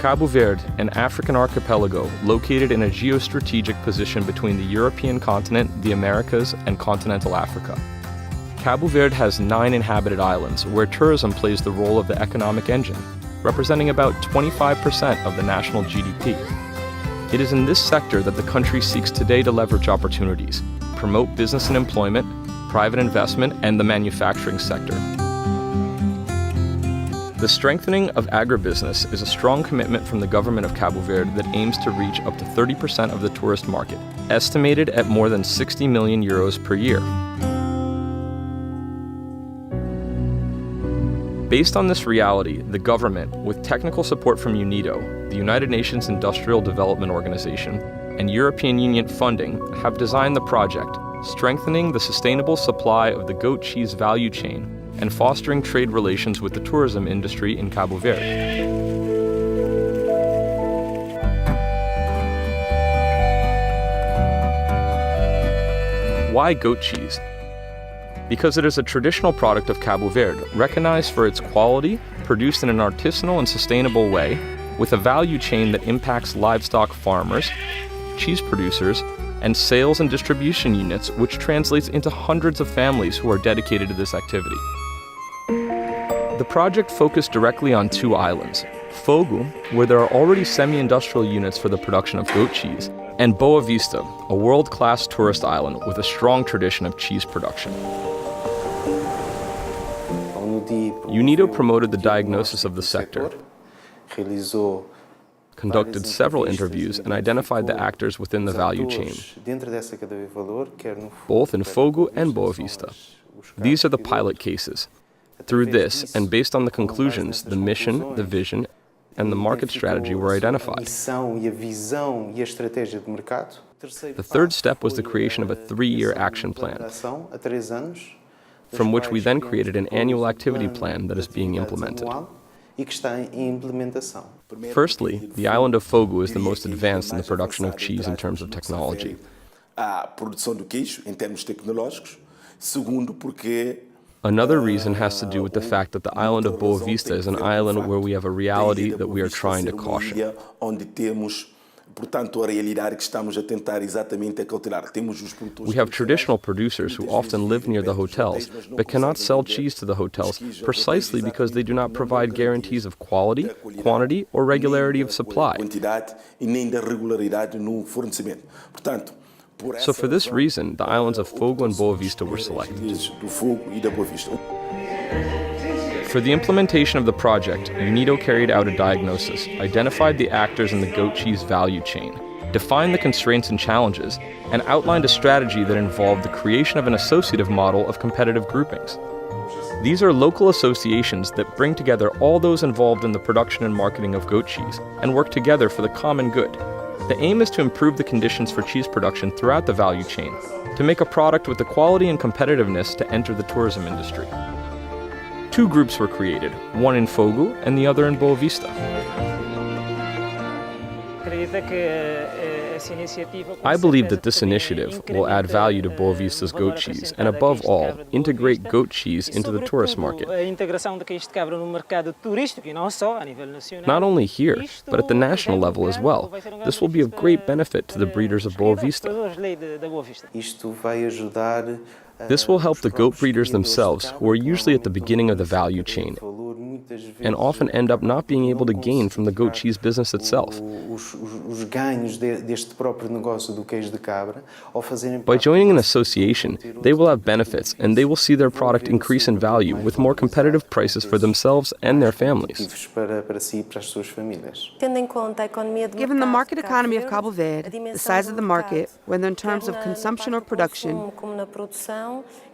Cabo Verde, an African archipelago located in a geostrategic position between the European continent, the Americas, and continental Africa. Cabo Verde has 9 inhabited islands where tourism plays the role of the economic engine, representing about 25% of the national GDP. It is in this sector that the country seeks today to leverage opportunities, promote business and employment, private investment, and the manufacturing sector. The strengthening of agribusiness is a strong commitment from the government of Cabo Verde that aims to reach up to 30% of the tourist market, estimated at more than 60 million euros per year. Based on this reality, the government, with technical support from UNIDO, the United Nations Industrial Development Organization, and European Union funding, have designed the project, strengthening the sustainable supply of the goat cheese value chain and fostering trade relations with the tourism industry in Cabo Verde. Why goat cheese? Because it is a traditional product of Cabo Verde, recognized for its quality, produced in an artisanal and sustainable way, with a value chain that impacts livestock farmers, cheese producers, and sales and distribution units, which translates into hundreds of families who are dedicated to this activity. The project focused directly on 2 islands, Fogo, where there are already semi-industrial units for the production of goat cheese, and Boa Vista, a world-class tourist island with a strong tradition of cheese production. UNIDO promoted the diagnosis of the sector, conducted several interviews, and identified the actors within the value chain, both in Fogo and Boa Vista. These are the pilot cases. Through this, and based on the conclusions, the mission, the vision, and the market strategy were identified. The third step was the creation of a 3-year action plan, from which we then created an annual activity plan that is being implemented. Firstly, the island of Fogo is the most advanced in the production of cheese in terms of technology. Another reason has to do with the fact that the island of Boa Vista is an island where we have a reality that we are trying to caution. We have traditional producers who often live near the hotels, but cannot sell cheese to the hotels precisely because they do not provide guarantees of quality, quantity, or regularity of supply. So for this reason, the islands of Fogo and Boa Vista were selected. For the implementation of the project, UNIDO carried out a diagnosis, identified the actors in the goat cheese value chain, defined the constraints and challenges, and outlined a strategy that involved the creation of an associative model of competitive groupings. These are local associations that bring together all those involved in the production and marketing of goat cheese and work together for the common good. The aim is to improve the conditions for cheese production throughout the value chain, to make a product with the quality and competitiveness to enter the tourism industry. 2 groups were created, one in Fogo and the other in Boa Vista. I believe that this initiative will add value to Boa Vista's goat cheese and, above all, integrate goat cheese into the tourist market. Not only here, but at the national level as well. This will be of great benefit to the breeders of Boa Vista. This will help the goat breeders themselves, who are usually at the beginning of the value chain, and often end up not being able to gain from the goat cheese business itself. By joining an association, they will have benefits, and they will see their product increase in value with more competitive prices for themselves and their families. Given the market economy of Cabo Verde, the size of the market, whether in terms of consumption or production,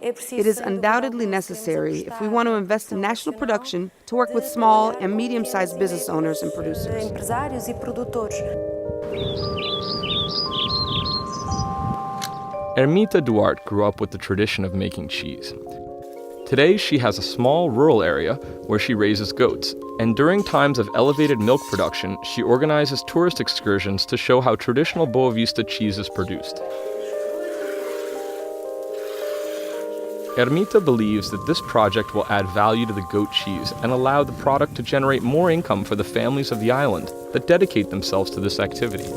it is undoubtedly necessary, if we want to invest in national production, to work with small and medium-sized business owners and producers. Ermita Duarte grew up with the tradition of making cheese. Today, she has a small rural area where she raises goats, and during times of elevated milk production, she organizes tourist excursions to show how traditional Boa Vista cheese is produced. Ermita believes that this project will add value to the goat cheese and allow the product to generate more income for the families of the island that dedicate themselves to this activity.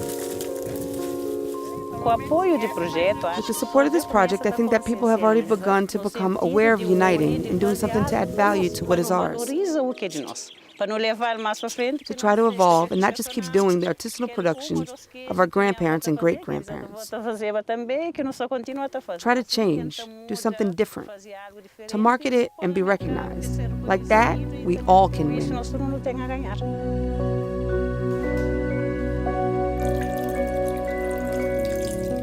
With the support of this project, I think that people have already begun to become aware of uniting and doing something to add value to what is ours. To try to evolve and not just keep doing the artisanal productions of our grandparents and great-grandparents. Try to change, do something different, to market it and be recognized. Like that, we all can win.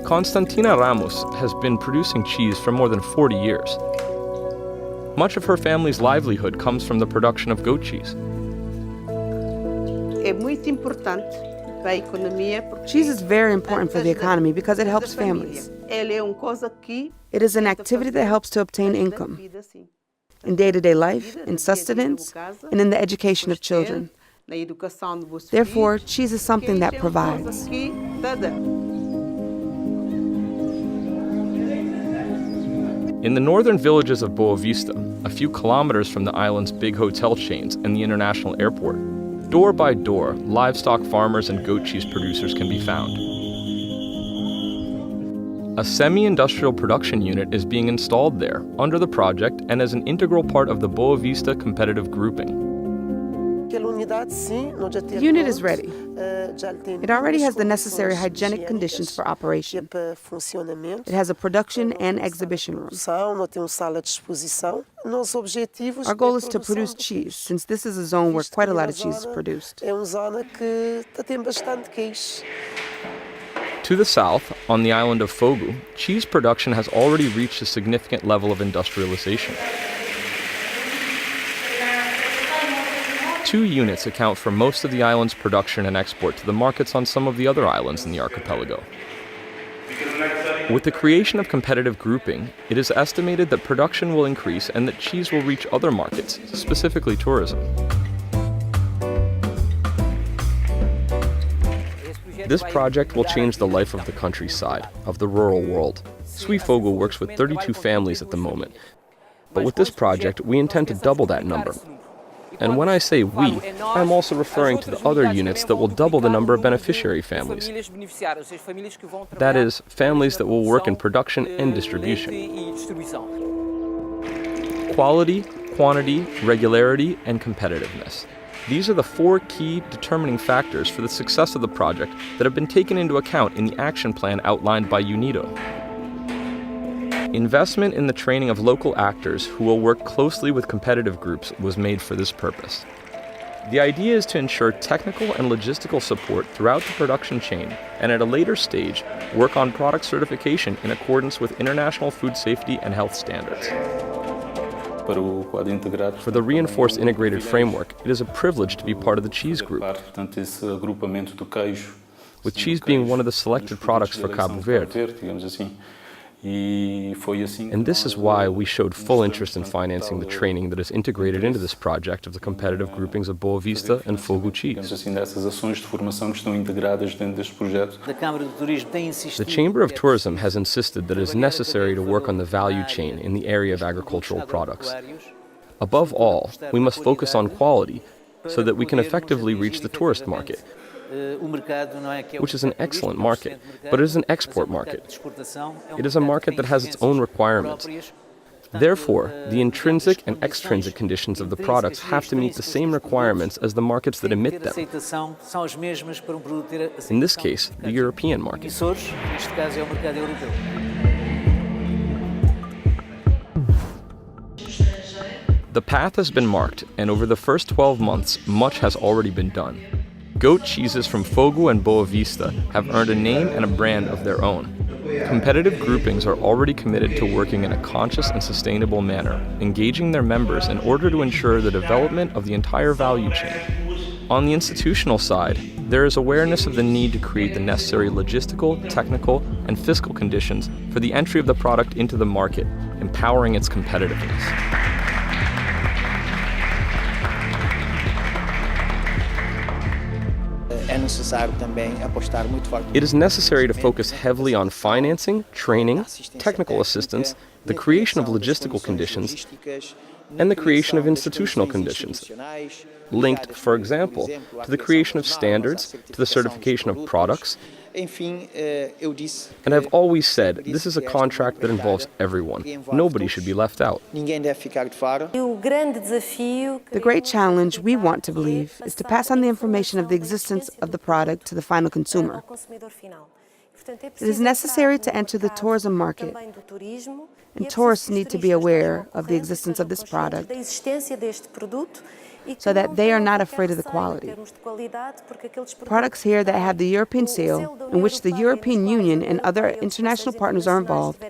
Constantina Ramos has been producing cheese for more than 40 years. Much of her family's livelihood comes from the production of goat cheese. Cheese is very important for the economy because it helps families. It is an activity that helps to obtain income in day-to-day life, in sustenance, and in the education of children. Therefore, cheese is something that provides. In the northern villages of Boa Vista, a few kilometers from the island's big hotel chains and the international airport, door by door, livestock farmers and goat cheese producers can be found. A semi-industrial production unit is being installed there under the project and as an integral part of the Boa Vista competitive grouping. The unit is ready. It already has the necessary hygienic conditions for operation. It has a production and exhibition room. Our goal is to produce cheese, since this is a zone where quite a lot of cheese is produced. To the south, on the island of Fogo, cheese production has already reached a significant level of industrialization. 2 units account for most of the island's production and export to the markets on some of the other islands in the archipelago. With the creation of competitive grouping, it is estimated that production will increase and that cheese will reach other markets, specifically tourism. This project will change the life of the countryside, of the rural world. Sui Fogo works with 32 families at the moment, but with this project, we intend to double that number. And when I say we, I'm also referring to the other units that will double the number of beneficiary families. That is, families that will work in production and distribution. Quality, quantity, regularity, and competitiveness. These are the 4 key determining factors for the success of the project that have been taken into account in the action plan outlined by UNIDO. Investment in the training of local actors who will work closely with competitive groups was made for this purpose. The idea is to ensure technical and logistical support throughout the production chain, and at a later stage, work on product certification in accordance with international food safety and health standards. For the reinforced integrated framework, it is a privilege to be part of the cheese group, with cheese being one of the selected products for Cabo Verde. And this is why we showed full interest in financing the training that is integrated into this project of the competitive groupings of Boa Vista and Fogo cheese. The Chamber of Tourism has insisted that it is necessary to work on the value chain in the area of agricultural products. Above all, we must focus on quality so that we can effectively reach the tourist market, which is an excellent market, but it is an export market. It is a market that has its own requirements. Therefore, the intrinsic and extrinsic conditions of the products have to meet the same requirements as the markets that emit them. In this case, the European market. The path has been marked, and over the first 12 months, much has already been done. Goat cheeses from Fogo and Boa Vista have earned a name and a brand of their own. Competitive groupings are already committed to working in a conscious and sustainable manner, engaging their members in order to ensure the development of the entire value chain. On the institutional side, there is awareness of the need to create the necessary logistical, technical, and fiscal conditions for the entry of the product into the market, empowering its competitiveness. It is necessary to focus heavily on financing, training, technical assistance, the creation of logistical conditions, and the creation of institutional conditions, linked, for example, to the creation of standards, to the certification of products. And I've always said, this is a contract that involves everyone. Nobody should be left out. The great challenge, we want to believe, is to pass on the information of the existence of the product to the final consumer. It is necessary to enter the tourism market, and tourists need to be aware of the existence of this product so that they are not afraid of the quality. Products here that have the European seal, in which the European Union and other international partners are involved,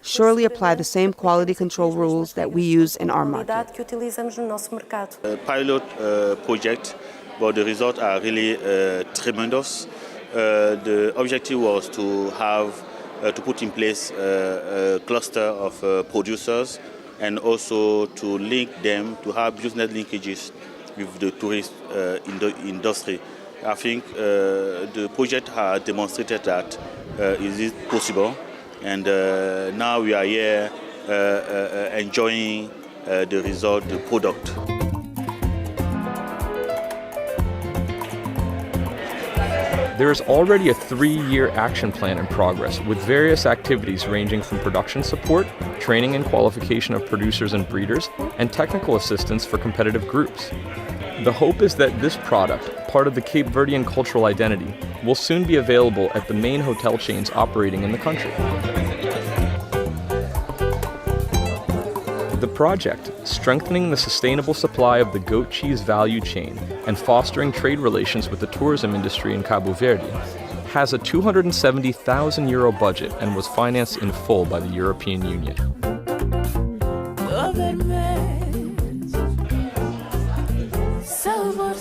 surely apply the same quality control rules that we use in our market. Pilot project, but the results are really tremendous. The objective was to put in place a cluster of producers and also to link them, to have business linkages with the tourist industry. I think the project has demonstrated that it is possible, and now we are here enjoying the result, the product. There is already a 3-year action plan in progress with various activities ranging from production support, training and qualification of producers and breeders, and technical assistance for competitive groups. The hope is that this product, part of the Cape Verdean cultural identity, will soon be available at the main hotel chains operating in the country. The project, strengthening the sustainable supply of the goat cheese value chain and fostering trade relations with the tourism industry in Cabo Verde, has a €270,000 budget and was financed in full by the European Union. Sobre,